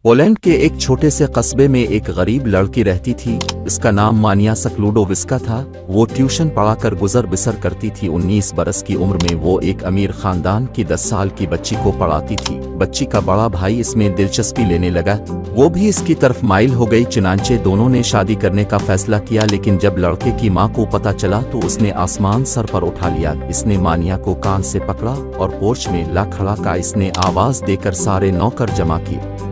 Poland के एक छोटे से कस्बे में एक गरीब लड़की रहती थी। इसका नाम मानिया सक्लूडोविस्का था। वो ट्यूशन पढ़ाकर गुजर बसर करती थी। 19 बरस की उम्र में वो एक अमीर खानदान की 10 साल की बच्ची को पढ़ाती थी। बच्ची का बड़ा भाई इसमें दिलचस्पी लेने लगा, वो भी इसकी तरफ माइल हो गई। चुनांचे दोनों ने शादी करने का फैसला किया, लेकिन जब लड़के की माँ को पता चला तो उसने आसमान सर पर उठा लिया। इसने मानिया को कान से पकड़ा और पोर्च में ला खड़ा का इसने आवाज देकर सारे नौकर जमा किए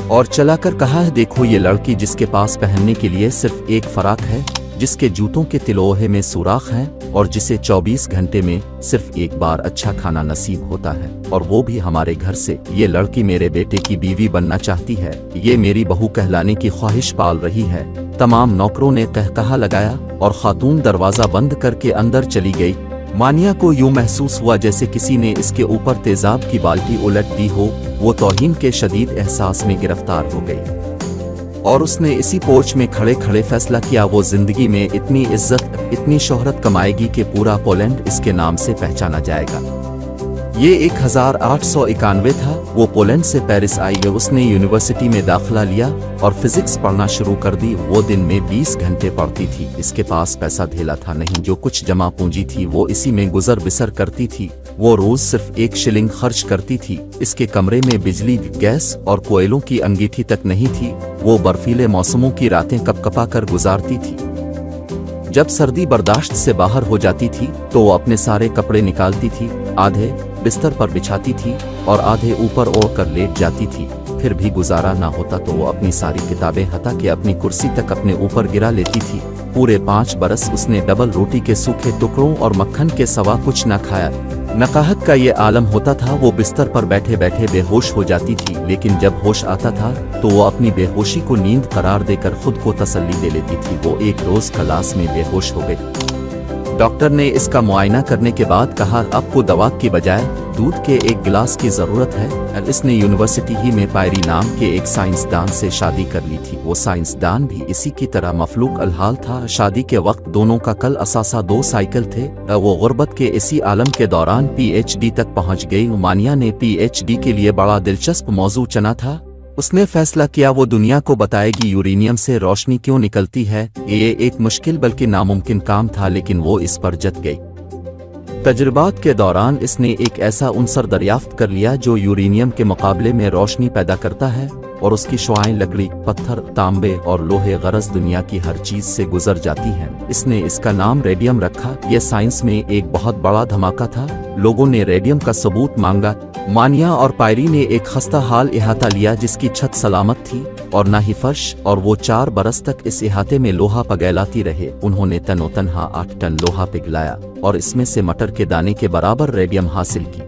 और चलाकर कहा है, देखो ये लड़की जिसके पास पहनने के लिए सिर्फ एक फराक है, जिसके जूतों के तिलोहे में सुराख हैं और जिसे 24 घंटे में सिर्फ एक बार अच्छा खाना नसीब होता है, और वो भी हमारे घर से। ये लड़की मेरे बेटे की बीवी बनना चाहती है, ये मेरी बहू कहलाने की ख्वाहिश पाल रही है। तमाम नौकरों ने कहकहा लगाया और खातून दरवाजा बंद करके अंदर चली गई। मानिया को यूं महसूस हुआ जैसे किसी ने इसके ऊपर तेजाब की बाल्टी उलट दी हो। वो तौहीन के शदीद एहसास में गिरफ्तार हो गई और उसने इसी पोर्च में खड़े खड़े फैसला किया, वो जिंदगी में इतनी इज्जत, इतनी शोहरत कमाएगी कि पूरा पोलैंड इसके नाम से पहचाना जाएगा। ये 1891 था। वो पोलैंड से पेरिस आई है। उसने यूनिवर्सिटी में दाखिला लिया और फिजिक्स पढ़ना शुरू कर दी। वो दिन में 20 घंटे पढ़ती थी। इसके पास पैसा धेला था नहीं, जो कुछ जमा पूंजी थी वो इसी में गुजर बसर करती थी। वो रोज सिर्फ 1 शिलिंग खर्च करती थी। इसके कमरे में बिजली, गैस और कोयलों की अंगीठी तक नहीं थी। वो बर्फीले मौसमों की रातें कपकपा कर गुजारती थी। जब सर्दी बर्दाश्त से बाहर हो जाती थी तो वो अपने सारे कपड़े निकालती थी, आधे बिस्तर पर बिछाती थी और आधे ऊपर ओढ़ कर लेट जाती थी। फिर भी गुजारा ना होता तो वो अपनी सारी किताबें हटा के अपनी कुर्सी तक अपने ऊपर गिरा लेती थी। पूरे 5 बरस उसने डबल रोटी के सूखे टुकड़ों और मक्खन के सिवा कुछ न खाया। नकाहत का ये आलम होता था। वो बिस्तर पर बैठे बैठे बेहोश हो जाती थी, लेकिन जब होश आता था तो वो अपनी बेहोशी को नींद करार देकर खुद को तसल्ली दे लेती थी। वो एक रोज क्लास में बेहोश हो गई। डॉक्टर ने इसका मुआयना करने के बाद कहा, आपको दवा की बजाय दूध के एक गिलास की जरूरत है। इसने यूनिवर्सिटी ही में पायरी नाम के एक साइंसदान से शादी कर ली थी। वो साइंसदान भी इसी की तरह मफलूक अलहाल था। शादी के वक्त दोनों का कल असासा 2 साइकिल थे। वो गुर्बत के इसी आलम के दौरान PhD तक पहुंच गई। मानिया ने PhD के लिए बड़ा दिलचस्प मौजू चुना था। उसने फैसला किया वो दुनिया को बताएगी यूरेनियम से रोशनी क्यों निकलती है। ये एक मुश्किल बल्कि नामुमकिन काम था, लेकिन वो इस पर जत गई। तजुर्बात के दौरान इसने एक ऐसा उनसर दरियाफ्त कर लिया जो यूरेनियम के मुकाबले में रोशनी पैदा करता है, और उसकी शुआएं लकड़ी, पत्थर, तांबे और लोहे गरज दुनिया की हर चीज से गुजर जाती हैं। इसने इसका नाम रेडियम रखा। यह साइंस में एक बहुत बड़ा धमाका था। लोगों ने रेडियम का सबूत मांगा। मानिया और पायरी ने एक खस्ता हाल इहाता लिया जिसकी छत सलामत थी और ना ही फर्श, और वो 4 बरस तक इस इहाते में लोहा पगैलाती रहे। उन्होंने तनोतनहा 8 टन लोहा पिघलाया और इसमें से मटर के दाने के बराबर रेडियम हासिल की।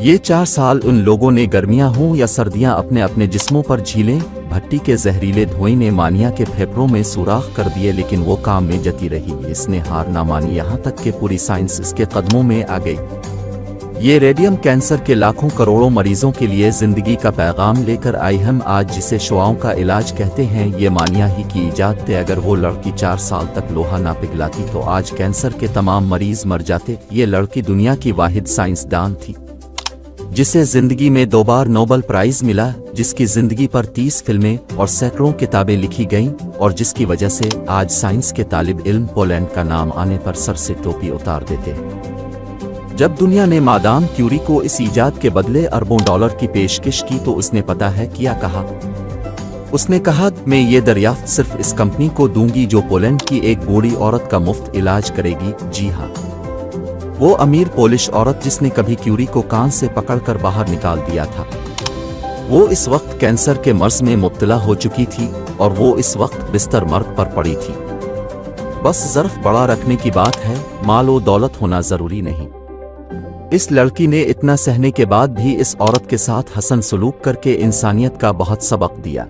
ये 4 साल उन लोगों ने गर्मियां हों या सर्दियां अपने अपने जिस्मों पर झीलें। भट्टी के जहरीले धुएं ने मानिया के फेफड़ों में सुराख कर दिए, लेकिन वो काम में जती रही। इसने हार ना मानी, यहाँ तक कि पूरी साइंस इसके कदमों में आ गई। ये रेडियम कैंसर के लाखों करोड़ों मरीजों के लिए जिंदगी का पैगाम लेकर आई। हम आज जिसे शुआओं का इलाज कहते हैं, ये मानिया ही की इजाद थे। अगर वो लड़की 4 साल तक लोहा ना पिघलाती तो आज कैंसर के तमाम मरीज मर जाते। ये लड़की दुनिया की वाहिद साइंसदान थी जिसे जिंदगी में 2 बार नोबेल प्राइज मिला, जिसकी जिंदगी पर 30 फिल्में और सैकड़ों किताबें लिखी गईं, और जिसकी वजह से आज साइंस के तालिब इल्म पोलैंड का नाम आने पर सर से टोपी उतार देते हैं। जब दुनिया ने मादाम क्यूरी को इस इजाद के बदले अरबों डॉलर की पेशकश की तो उसने पता है क्या कहा? उसने कहा, मैं ये दरियाफ्त सिर्फ इस कंपनी को दूंगी जो पोलैंड की एक बूढ़ी औरत का मुफ्त इलाज करेगी। जी हाँ, वो अमीर पोलिश औरत जिसने कभी क्यूरी को कान से पकड़कर बाहर निकाल दिया था। वो इस वक्त कैंसर के मर्ज में मुब्तला हो चुकी थी और वो इस वक्त बिस्तर मर्ग पर पड़ी थी। बस ज़र्फ बड़ा रखने की बात है, माल व दौलत होना जरूरी नहीं। इस लड़की ने इतना सहने के बाद भी इस औरत के साथ हसन सलूक करके इंसानियत का बहुत सबक दिया।